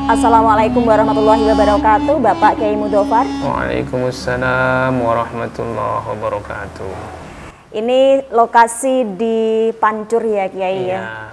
Assalamualaikum warahmatullahi wabarakatuh, Bapak Kiai Mudofar. Waalaikumsalam warahmatullahi wabarakatuh. Ini lokasi di Pancur ya Kiai ya?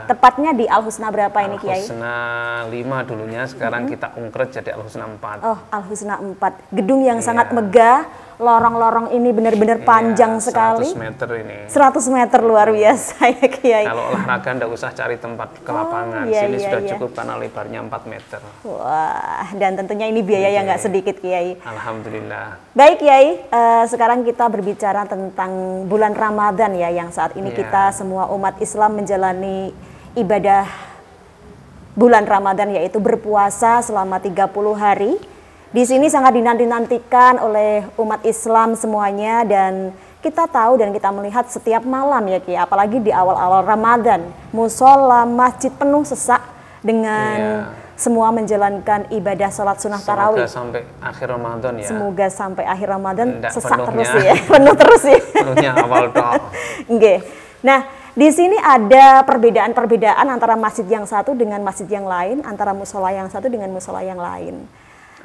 Tepatnya di Al-Husna berapa ini Kiai? Al-Husna 5 dulunya, sekarang kita ungkret jadi Al-Husna 4. Oh, Al-Husna 4. Gedung yang sangat megah, lorong-lorong ini benar-benar panjang sekali. 100 meter ini. 100 meter luar biasa ya Kiai. Kalau olahraga nggak usah cari tempat ke lapangan, sini sudah cukup karena lebarnya 4 meter. Wah, dan tentunya ini biaya yang nggak sedikit Kiai. Alhamdulillah. Baik Kiai, sekarang kita berbicara tentang bulan Ramadan ya, yang saat ini kita semua umat Islam menjalani ibadah bulan Ramadan, yaitu berpuasa selama 30 hari. Di sini sangat dinanti-nantikan oleh umat Islam semuanya, dan kita tahu dan kita melihat setiap malam ya Kiai, apalagi di awal-awal Ramadan, musola, masjid penuh sesak dengan semua menjalankan ibadah sholat sunnah tarawih. Semoga sampai akhir Ramadan ya. Semoga sampai akhir Ramadan sesak penuhnya, terus ya, penuh terus ya. Penuhnya awal toh. Oke. Nah, di sini ada perbedaan-perbedaan antara masjid yang satu dengan masjid yang lain, antara musola yang satu dengan musola yang lain.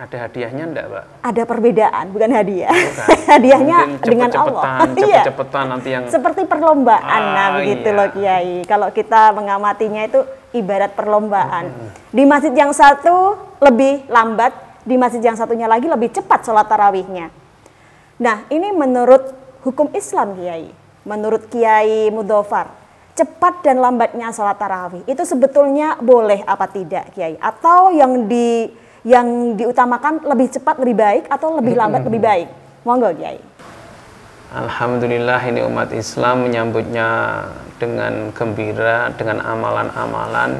Ada hadiahnya enggak, Mbak? Ada perbedaan, bukan hadiah. Bukan. Hadiahnya Mungkin dengan Allah. Cepet-cepetan nanti yang seperti perlombaan, begitu loh Kiai. Kalau kita mengamatinya itu ibarat perlombaan. Di masjid yang satu lebih lambat, di masjid yang satunya lagi lebih cepat sholat tarawihnya. Nah, ini menurut hukum Islam Kiai, menurut Kiai Mudofar, cepat dan lambatnya sholat tarawih itu sebetulnya boleh apa tidak Kiai? Atau yang diutamakan lebih cepat lebih baik atau lebih lambat lebih baik? Monggo Kiai. Alhamdulillah, ini umat Islam menyambutnya dengan gembira, dengan amalan-amalan.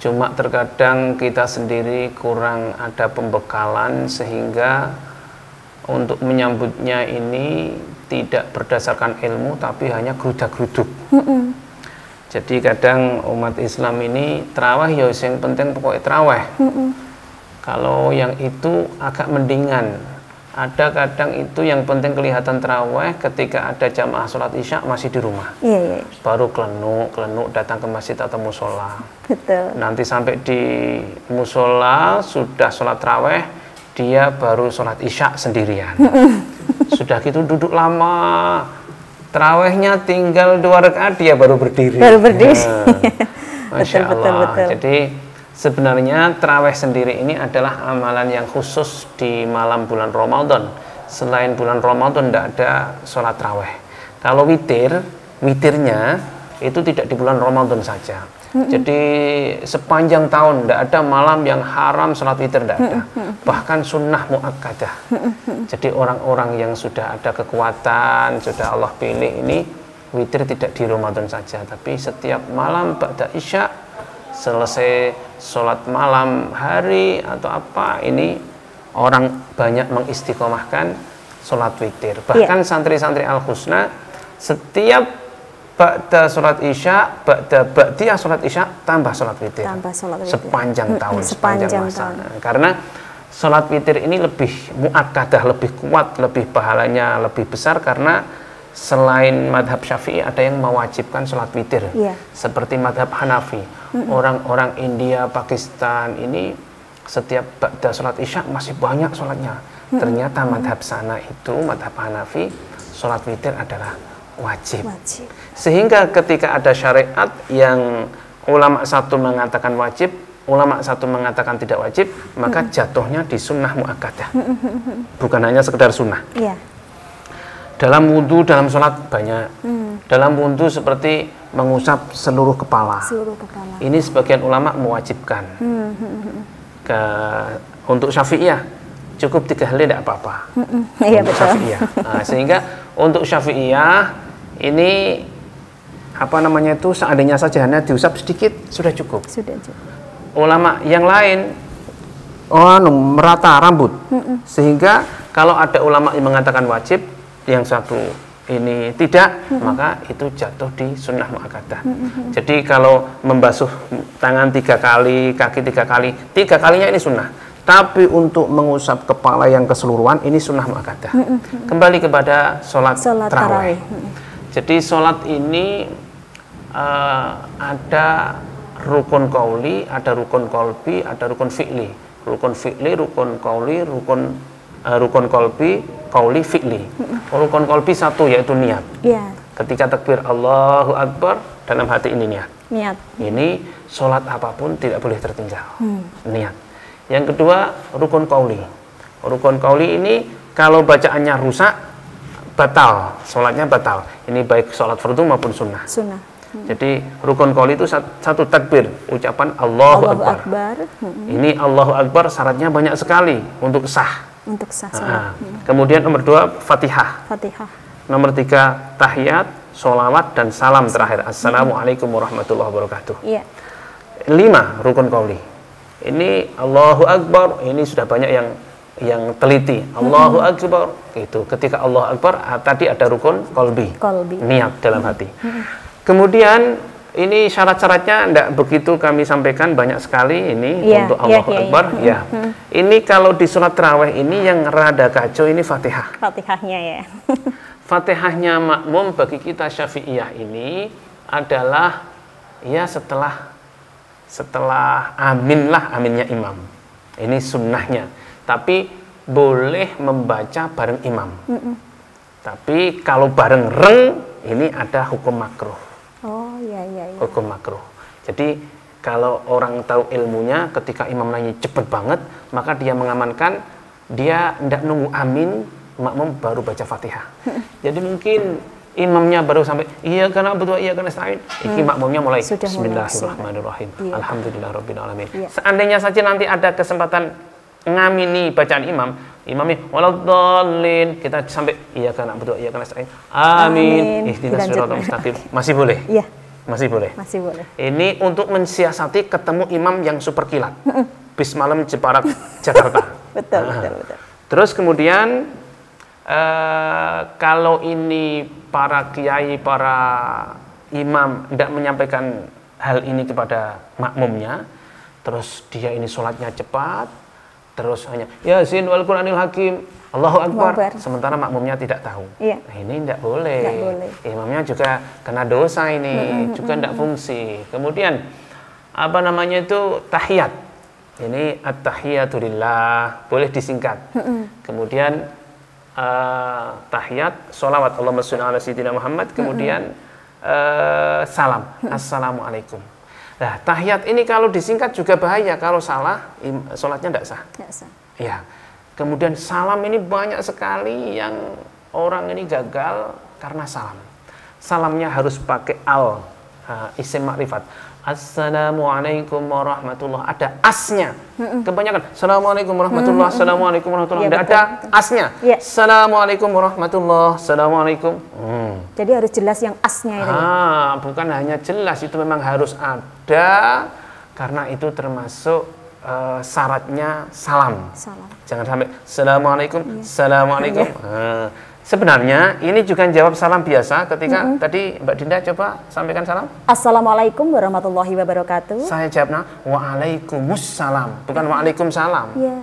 Cuma terkadang kita sendiri kurang ada pembekalan, sehingga untuk menyambutnya ini tidak berdasarkan ilmu tapi hanya gerudak-geruduk. Jadi kadang umat Islam ini terawih ya yang penting pokoknya terawih. Kalau yang itu agak mendingan. Ada kadang itu yang penting kelihatan terawih ketika ada jamaah sholat isya masih di rumah. Baru kelenuk datang ke masjid atau musola. Betul. Nanti sampai di musola sudah sholat terawih, dia baru sholat isya sendirian. Sudah gitu duduk lama, terawihnya tinggal 2 rakaat dia baru berdiri. Masya Allah. Betul. Jadi sebenarnya terawih sendiri ini adalah amalan yang khusus di malam bulan Ramadan. Selain bulan Ramadan tidak ada sholat terawih. Kalau witirnya itu tidak di bulan Ramadan saja. Jadi sepanjang tahun tidak ada malam yang haram sholat witir, tidak ada. Bahkan sunnah muakkadah. Jadi orang-orang yang sudah ada kekuatan, sudah Allah pilih ini, witir tidak di Ramadan saja, tapi setiap malam ba'da isya, selesai sholat malam hari atau apa, ini orang banyak mengistiqomahkan sholat witir. Bahkan santri-santri Al-Husna setiap ba'da sholat isya, ba'diyah sholat isya, tambah sholat witir. Sepanjang tahun, sepanjang masa. Karena sholat witir ini lebih muakkadah, lebih kuat, lebih pahalanya lebih besar, karena selain madhab Syafi'i ada yang mewajibkan sholat witir, seperti madhab Hanafi. Orang-orang India, Pakistan ini setiap ba'da sholat isya masih banyak sholatnya. Ternyata madhab sana itu, madhab Hanafi, sholat witir adalah wajib. Sehingga ketika ada syariat yang ulama satu mengatakan wajib, ulama satu mengatakan tidak wajib, maka jatuhnya di sunnah muakkadah. Bukan hanya sekedar sunnah. Dalam wudhu, dalam sholat banyak. Dalam wudhu seperti mengusap seluruh kepala. Ini sebagian ulama mewajibkan. Untuk Syafi'iyah cukup 3 kali tidak apa-apa. Syafi'iyah. Nah, sehingga untuk Syafi'iyah ini seandainya saja hanya diusap sedikit sudah cukup. Ulama yang lain merata rambut. Sehingga kalau ada ulama yang mengatakan wajib, yang satu ini tidak, maka itu jatuh di sunnah muakkadah. Jadi kalau membasuh tangan 3 kali, kaki 3 kali, 3 kalinya ini sunnah. Tapi untuk mengusap kepala yang keseluruhan ini sunnah muakkadah. Kembali kepada sholat tarawih. Jadi sholat ini ada rukun qauli, ada rukun qalbi, ada rukun fi'li. Rukun fi'li, rukun qauli, rukun qalbi, qauli, fi'li. Rukun qalbi satu yaitu niat. Iya. Ketika takbir Allahu Akbar, dalam hati ini niat. Niat. Ini sholat apapun tidak boleh tertinggal. Niat. Yang kedua, rukun qauli. Rukun qauli ini kalau bacaannya rusak, batal, sholatnya batal. Ini baik sholat fardu maupun sunnah. Sunnah. Jadi rukun qauli itu satu takbir, ucapan Allahu Akbar. Ini Allahu Akbar syaratnya banyak sekali untuk sah. Untuk sah sholat. Kemudian nomor 2, Fatihah. Fatihah. Nomor 3, tahiyat, sholawat, dan salam terakhir. Assalamualaikum warahmatullahi wabarakatuh. Iya. 5, rukun qauli. Ini Allahu Akbar, ini sudah banyak yang teliti. Allahu Akbar, itu ketika Allahu Akbar tadi ada rukun qalbi. Niat dalam hati. Kemudian ini syarat-syaratnya tidak begitu kami sampaikan, banyak sekali ini untuk Allahu Akbar. Ya. Ini kalau di sholat tarawih ini yang rada kacau ini Fatihah. Fatihahnya ya. Fatihahnya makmum bagi kita Syafi'iyah ini adalah ya setelah amin lah, aminnya imam. Ini sunnahnya. Tapi boleh membaca bareng imam. Tapi kalau bareng reng, ini ada hukum makruh. Oh iya. Hukum makruh. Jadi kalau orang tahu ilmunya, ketika imam nanya cepet banget, maka dia mengamankan, dia tidak nunggu amin, makmum baru baca Fatihah. Jadi mungkin imamnya baru sampai iya karena betul iya karena nasta'in. Iki makmumnya mulai Bismillahirrahmanirrahim. Alhamdulillahirabbil alamin. Seandainya saja nanti ada kesempatan ngamini bacaan imamnya waladdallin, kita sampai iya karena betul iya karena nasta'in. Amin. Ihdinas siratal mustaqim. Masih boleh? Iya. Masih boleh. Masih boleh. Ini untuk mensiasati ketemu imam yang super kilat. Bis malam Jepara Jakarta. Betul. Terus kemudian kalau ini para kiai, para imam tidak menyampaikan hal ini kepada makmumnya, terus dia ini sholatnya cepat, terus hanya Yasin wal Qur'anil Hakim, Allahu Akbar, sementara makmumnya tidak tahu. Iya. Nah, ini tidak boleh. Imamnya juga kena dosa ini, juga tidak fungsi. Kemudian apa namanya itu tahiyat. Ini at-tahiyatu lillah, boleh disingkat. Kemudian tahiyat, sholawat Allahumma sholli ala sayyidina Muhammad, kemudian salam, assalamualaikum. Nah, tahiyat ini kalau disingkat juga bahaya, kalau salah sholatnya tidak sah. Ya. Kemudian salam ini banyak sekali yang orang ini gagal karena salam. Salamnya harus pakai isim makrifat. Assalamualaikum warahmatullah, ada asnya. Kebanyakan Assalamualaikum warahmatullah, Assalamualaikum warahmatullah, tidak ada asnya. Assalamualaikum warahmatullah, Assalamualaikum. Jadi harus jelas yang asnya itu. Bukan hanya jelas, itu memang harus ada, karena itu termasuk syaratnya salam. Jangan sampai Assalamualaikum, Assalamualaikum. Sebenarnya ini juga jawab salam biasa ketika tadi Mbak Dinda coba sampaikan salam. Assalamualaikum warahmatullahi wabarakatuh. Saya jawabnya waalaikumsalam, bukan waalaikumsalam. Iya,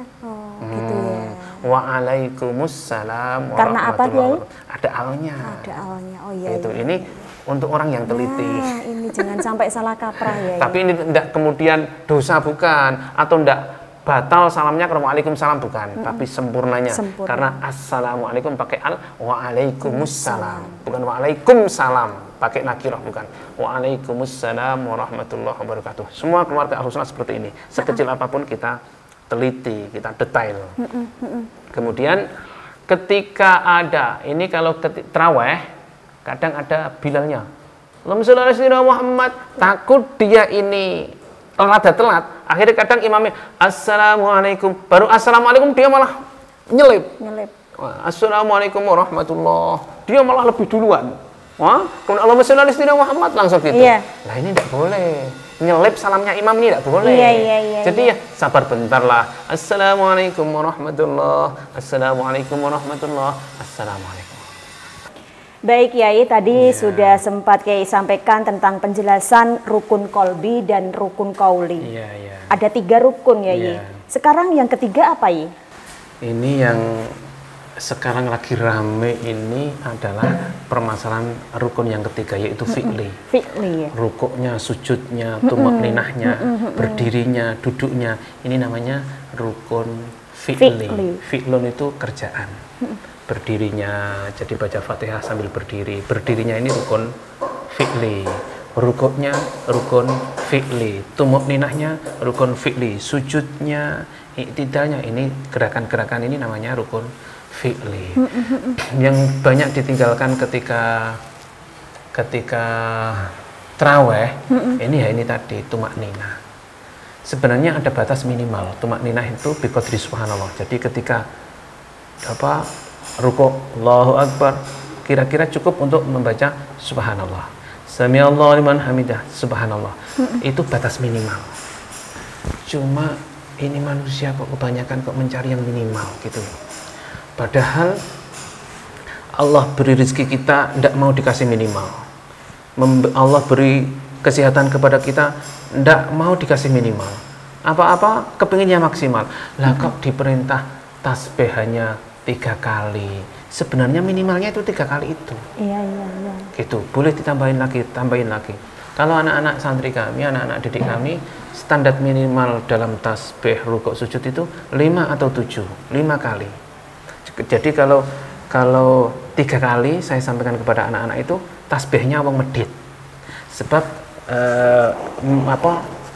gitu ya. Waalaikumsalam. Karena apa dia? Ada alnya. Ada alnya. Oh iya. Itu ini untuk orang yang teliti. Nah, ini jangan sampai salah kaprah ya. Tapi ini tidak kemudian dosa bukan, atau tidak batal salamnya karena waalaikumsalam bukan, tapi sempurnanya. Karena assalamualaikum pakai waalaikumsalam, bukan waalaikumsalam pakai nakirah, bukan. Waalaikumsalam warahmatullahi wabarakatuh. Semua keluarga Ahlus Sunnah seperti ini. Sekecil apapun kita teliti, kita detail. Kemudian ketika ada ini, kalau tarawih kadang ada bilalnya. Allahumma sholli ala sayyidina Muhammad, takut dia ini telat, akhirnya kadang imamnya assalamualaikum, baru assalamualaikum dia malah nyelip. Assalamualaikum warahmatullah, dia malah lebih duluan. Kemudian Allahumma sholli ala sayyidina Muhammad langsung gitu. Nah ini tidak boleh, nyelip salamnya imam ini tidak boleh. Jadi ya sabar bentar lah. Assalamualaikum warahmatullah, assalamualaikum warahmatullah, assalamualaikum. Baik Yai, tadi sudah sempat Kiai sampaikan tentang penjelasan rukun kolbi dan rukun kauli. Ada 3 rukun Yai. Sekarang yang ketiga apa Yai? Ini yang sekarang lagi rame ini adalah permasalahan rukun yang ketiga, yaitu fi'li. Fi'li ya. Rukuknya, sujudnya, tumakninahnya, berdirinya, duduknya, ini namanya rukun fi'li. Fi'lun itu kerjaan. Berdirinya, jadi baca Fatihah sambil berdiri. Berdirinya ini rukun fi'li. Rukuknya rukun fi'li. Tumakninahnya rukun fi'li. Sujudnya, iktidalnya, ini gerakan-gerakan ini namanya rukun fi'li. Yang banyak ditinggalkan ketika traweh, ini ya ini tadi tumakninah. Sebenarnya ada batas minimal. Tumakninah itu biqadri subhanallah. Jadi ketika rukuk Allahu Akbar, kira-kira cukup untuk membaca subhanallah. Samiallahu liman hamidah, subhanallah. Itu batas minimal. Cuma ini manusia kok kebanyakan kok mencari yang minimal gitu. Padahal Allah beri rezeki kita tidak mau dikasih minimal. Allah beri kesehatan kepada kita tidak mau dikasih minimal. Apa-apa kepinginnya maksimal. Lah kok diperintah tasbih hanya 3 kali. Sebenarnya minimalnya itu 3 kali itu. Iya. Gitu. Boleh ditambahin lagi, tambahin lagi. Kalau anak-anak santri kami, anak-anak didik kami, standar minimal dalam tasbih, rukuk, sujud itu 5 atau 7, 5 kali. Jadi kalau 3 kali saya sampaikan kepada anak-anak itu tasbihnya wong medit. Sebab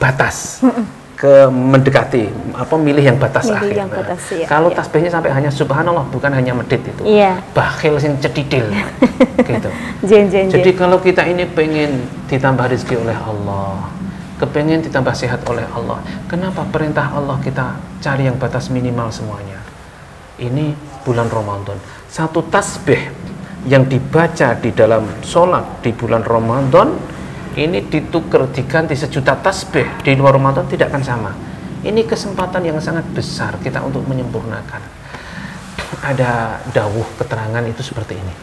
batas ke mendekati milih yang batas akhir. Yang batas, ya, kalau tasbihnya sampai hanya subhanallah, bukan hanya medit itu. Iya. Bakhil sing cedidil. Gitu. Jen. Jadi kalau kita ini pengen ditambah rezeki oleh Allah, kepengen ditambah sehat oleh Allah, kenapa perintah Allah kita cari yang batas minimal semuanya? Ini bulan Ramadan. Satu tasbih yang dibaca di dalam sholat di bulan Ramadan ini ditukar diganti 1 juta tasbih di luar Ramadan tidak akan sama. Ini kesempatan yang sangat besar kita untuk menyempurnakan. Ada dawuh keterangan itu seperti ini.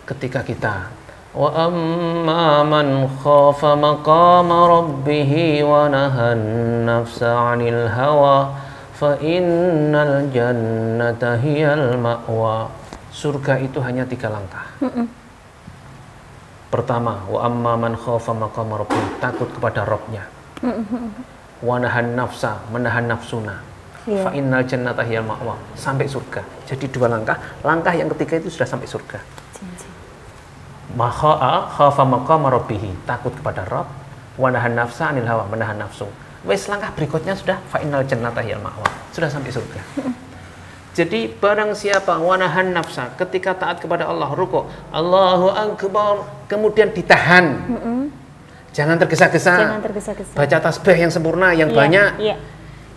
Ketika kita wa amma man khafa maqama rabbih wa nahan nafsa 'anil hawa fa innal jannata hiyal ma'wa. Surga itu hanya 3 langkah. Pertama, wa amma man khafa maqama rabbih, takut kepada Rabbnya. Wa nahan nafsa, menahan nafsuna. Fa innal jannata hiyal ma'wa, sampai surga. Jadi 2 langkah. Langkah yang ketiga itu sudah sampai surga. Khafa maqama rabbih, takut kepada Rabb. Wa nahan nafsa 'anil hawa, menahan nafsu. Wes langkah berikutnya sudah fa innal jannata hiyal ma'wa, sudah sampai surga. Jadi barang siapa wanahan nafsa, ketika taat kepada Allah, rukuk Allahu Akbar, kemudian ditahan, jangan tergesa-gesa, baca tasbih yang sempurna, yang banyak.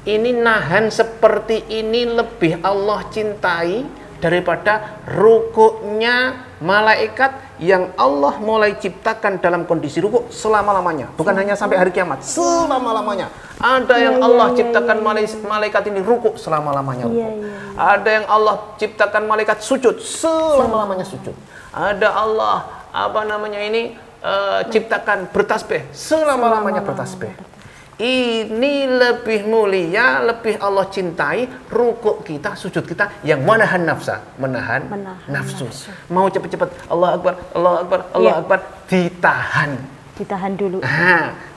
Ini nahan seperti ini lebih Allah cintai daripada rukuknya malaikat yang Allah mulai ciptakan dalam kondisi rukuk selama-lamanya, bukan hanya sampai hari kiamat, selama-lamanya. Ada yang Allah ciptakan malaikat ini rukuk selama-lamanya rukuk. Ada yang Allah ciptakan malaikat sujud selama-lamanya sujud. Ada Allah ciptakan bertasbih selama-lamanya bertasbih. Ini lebih mulia, lebih Allah cintai rukuk kita, sujud kita yang menahan nafsa, menahan nafsu. Mau cepat-cepat Allah Akbar, Allah Akbar, Allah Akbar, ditahan dulu.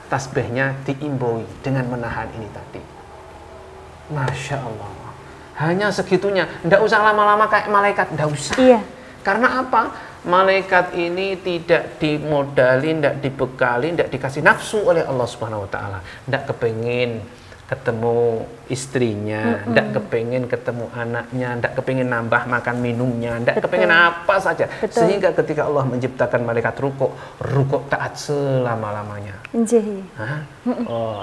Tasbihnya diimbui dengan menahan ini tadi. Masya Allah. Hanya segitunya, tidak usah lama-lama kayak malaikat, tidak usah. Karena apa? Malaikat ini tidak dimodali, tidak dibekali, tidak dikasih nafsu oleh Allah Subhanahu wa Ta'ala. Tidak kepengin ketemu istrinya, tidak kepengin ketemu anaknya, tidak kepengin nambah makan minumnya, tidak kepengin apa saja. Sehingga ketika Allah menciptakan malaikat rukuk taat selama-lamanya.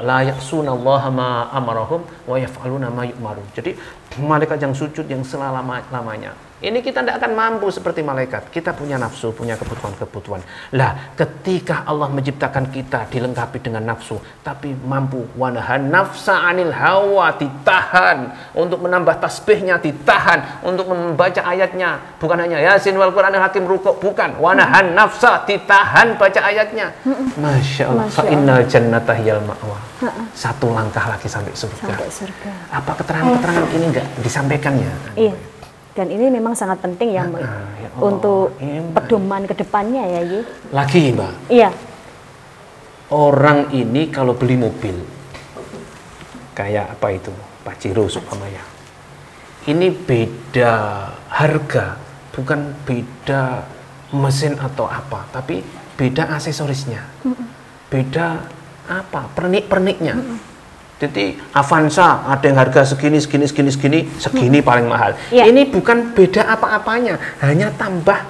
La ya'sunallaha ma amarahum wa yaf'aluna ma yu'marun. Jadi malaikat yang sujud yang selama-lamanya. Ini kita tidak akan mampu seperti malaikat. Kita punya nafsu, punya kebutuhan-kebutuhan. Lah, ketika Allah menciptakan kita dilengkapi dengan nafsu, tapi mampu wanahan nafsa 'anil hawa, ditahan untuk menambah tasbihnya, ditahan untuk membaca ayatnya, bukan hanya Yasin wal Qur'anil Hakim rukuk, bukan. Wanahan nafsa, ditahan baca ayatnya. Masya Allah. Fa innal jannata hiyal ma'wa. 1 langkah lagi sampai surga. Apa keterangan-keterangan ini enggak disampaikan ya? Dan ini memang sangat penting ya, ya untuk pedoman ke depannya ya, Ye. Lagi, Mbak. Iya. Orang ini kalau beli mobil, kayak apa itu, Pajero supamanya. Ini beda harga, bukan beda mesin atau apa, tapi beda aksesorisnya. Beda apa? Pernik-perniknya. Jadi Avanza ada yang harga segini paling mahal. Ya. Ini bukan beda apa-apanya, hanya tambah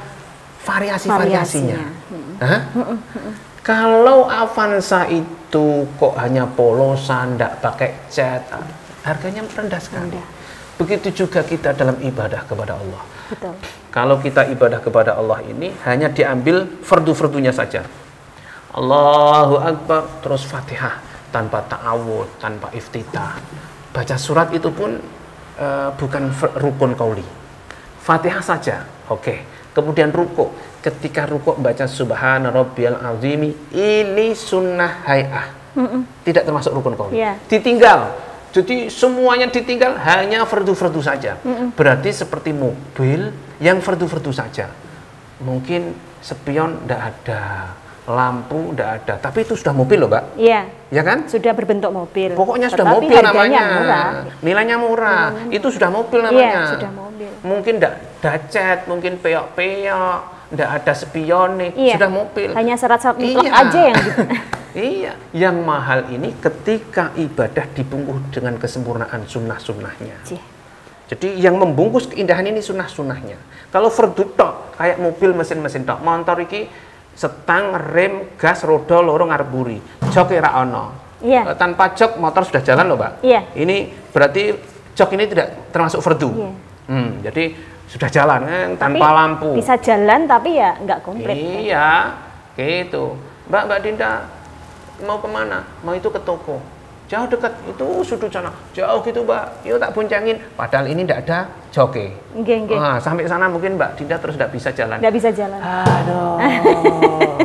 variasi-variasinya. Kalau Avanza itu kok hanya polosan, tidak pakai cat, harganya rendah sekali. Begitu juga kita dalam ibadah kepada Allah. Betul. Kalau kita ibadah kepada Allah ini hanya diambil fardu-fardunya saja. Allahu Akbar, terus Fatihah. Tanpa ta'awud, tanpa iftitah. Baca surat itu pun bukan rukun qauli. Fatihah saja, oke. Kemudian rukuk. Ketika rukuk baca subhana rabbiyal azimi, ini sunnah hay'ah. Tidak termasuk rukun qauli. Yeah. Ditinggal. Jadi semuanya ditinggal, hanya fardu-fardu saja. Berarti seperti mobil yang fardu-fardu saja. Mungkin spion tidak ada, lampu tidak ada, tapi itu sudah mobil loh, Mbak. Iya. Ya kan? Sudah berbentuk mobil. Pokoknya sudah mobil namanya. Murah. Nilainya murah. Itu sudah mobil namanya. Iya, sudah mobil. Mungkin tidak ada cat, mungkin peyok-peyok, tidak ada spionik, sudah mobil. Hanya syarat-syarat mutlak aja yang gitu. Iya, yang mahal ini ketika ibadah dibungkus dengan kesempurnaan sunnah-sunnahnya. Jadi yang membungkus keindahan ini sunnah-sunnahnya. Kalau fardu tok, kayak mobil mesin-mesin tok, motor iki setang, rem, gas, roda, loro ngarep buri. Jok ra ono. Iya. Tanpa jok motor sudah jalan loh, Mbak. Iya. Ini berarti jok ini tidak termasuk fardu. Iya. Jadi sudah jalan kan tanpa lampu. Bisa jalan tapi ya nggak komplit. Iya, gitu. Mbak Dinda mau kemana? Mau itu ke toko. Jauh dekat, itu sudut sana. Jauh gitu, Mbak. Yuk tak boncengin. Padahal ini tidak ada joke. Nah, sampai sana mungkin Mbak Dinda terus tidak bisa jalan. Tidak bisa jalan. Aduh.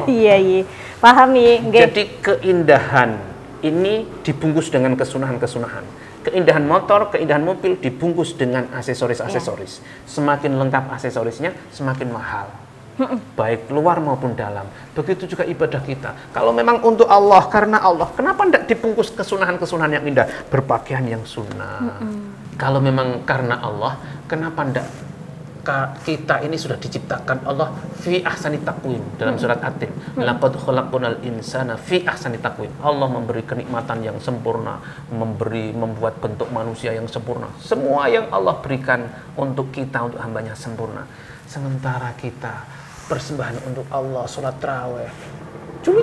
Iya. Paham ya. Jadi keindahan ini dibungkus dengan kesunahan-kesunahan. Keindahan motor, keindahan mobil dibungkus dengan aksesoris-aksesoris. Semakin lengkap aksesorisnya, semakin mahal. Baik luar maupun dalam. Begitu juga ibadah kita. Kalau memang untuk Allah, karena Allah, kenapa tidak dibungkus kesunahan-kesunahan yang indah? Berpakaian yang sunnah. Kalau memang karena Allah, kenapa tidak kita ini sudah diciptakan Allah fi ahsani taqwim dalam surat At-Tin. Laqad khalaqnal insana fi ahsani taqwim. Allah memberi kenikmatan yang sempurna, membuat bentuk manusia yang sempurna. Semua yang Allah berikan untuk kita, untuk hambanya sempurna. Sementara kita persembahan untuk Allah, sholat tarawih, culi.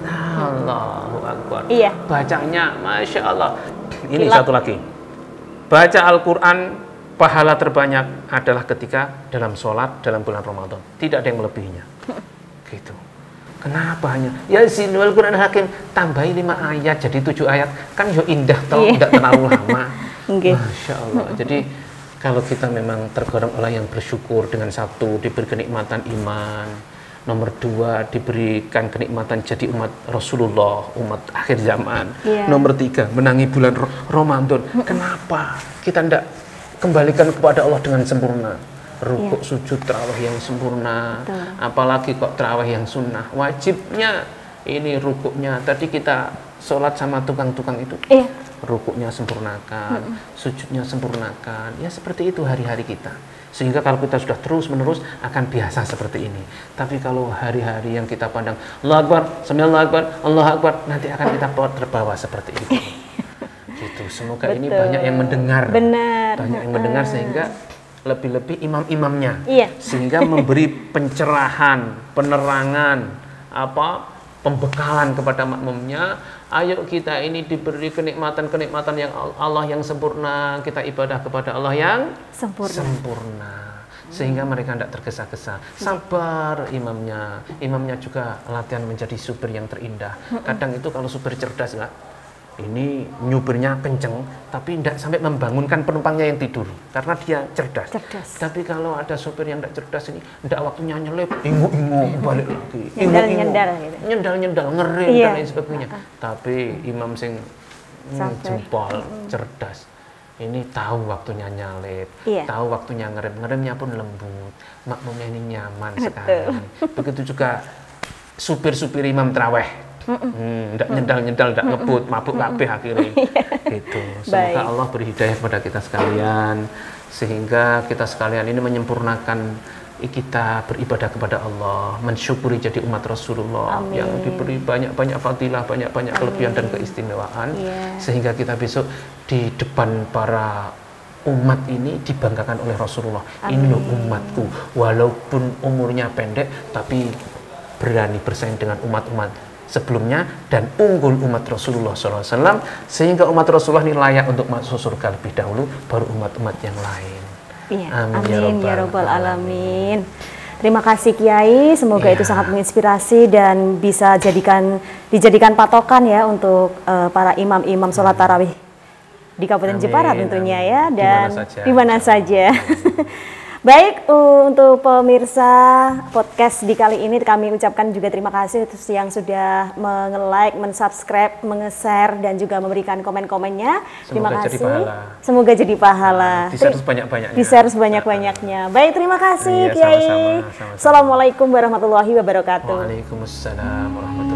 Allahu Akbar. Iya. Bacanya, Masya Allah. Ini satu lagi. Baca Al-Quran, pahala terbanyak adalah ketika dalam sholat, dalam bulan Ramadan. Tidak ada yang melebihinya. Gitu. Kenapa hanya? Yasin wal Quran Hakim, tambahi 5 ayat jadi 7 ayat. Kan yo indah toh, tidak terlalu lama. Masya Allah. Jadi kalau kita memang tergolong orang yang bersyukur dengan satu, diberi kenikmatan iman, nomor 2 diberikan kenikmatan jadi umat Rasulullah, umat akhir zaman, nomor 3 menangi bulan Ramadan. Kenapa kita tidak kembalikan kepada Allah dengan sempurna? Rukuk sujud tarawih yang sempurna. Apalagi kok tarawih yang sunnah. Wajibnya ini rukuknya. Tadi kita sholat sama tukang-tukang itu. Rukuknya sempurnakan, sujudnya sempurnakan. Ya seperti itu hari-hari kita. Sehingga kalau kita sudah terus-menerus akan biasa seperti ini. Tapi kalau hari-hari yang kita pandang Allahu Akbar, Sami'allahu Akbar, Allahu Akbar, nanti akan kita terbawa seperti itu. Gitu. Semoga ini banyak yang mendengar. Benar. Banyak yang mendengar sehingga lebih-lebih imam-imamnya. Sehingga memberi pencerahan, penerangan, pembekalan kepada makmumnya. Ayo kita ini diberi kenikmatan-kenikmatan yang Allah yang sempurna, kita ibadah kepada Allah yang sempurna. Sehingga mereka tidak tergesa-gesa. Sabar imamnya juga latihan menjadi supir yang terindah. Kadang itu kalau supir cerdas enggak, ini nyupirnya kenceng tapi tidak sampai membangunkan penumpangnya yang tidur karena dia cerdas. Tapi kalau ada supir yang tidak cerdas ini tidak waktunya nyelip, ingu-ingu balik lagi, nyendal ngerim dan lain sebagainya. Tapi imam sing jempol cerdas ini tahu waktunya nyalip, tahu waktunya ngeremnya pun lembut, makmumnya ini nyaman sekali. Begitu juga supir-supir imam traweh, ndak nyendal-nyendal, ndak ngebut, mabuk kabeh akhirnya. Gitu. Semoga Allah beri hidayah kepada kita sekalian, sehingga kita sekalian ini menyempurnakan kita beribadah kepada Allah, mensyukuri jadi umat Rasulullah. Amin. Yang diberi banyak-banyak fadilah, banyak-banyak kelebihan dan keistimewaan, sehingga kita besok di depan para umat ini dibanggakan oleh Rasulullah. Amin. Ini loh umatku, walaupun umurnya pendek tapi berani bersaing dengan umat-umat sebelumnya dan unggul umat Rasulullah SAW, sehingga umat Rasulullah ini layak untuk masuk surga lebih dahulu baru umat-umat yang lain. Amin ya Rabbal Alamin. Terima kasih Kiai, semoga itu sangat menginspirasi dan bisa dijadikan patokan ya untuk para imam-imam sholat tarawih di Kabupaten Jepara tentunya ya, dan di mana saja. Baik, untuk pemirsa podcast di kali ini kami ucapkan juga terima kasih yang sudah nge-like, men-subscribe, nge-share dan juga memberikan komen-komennya. Terima kasih. Semoga jadi pahala. Di-share sebanyak-banyaknya. Di-share sebanyak-banyaknya. Baik, terima kasih Kiai. Sama-sama. Assalamualaikum warahmatullahi wabarakatuh. Waalaikumsalam warahmatullahi wabarakatuh.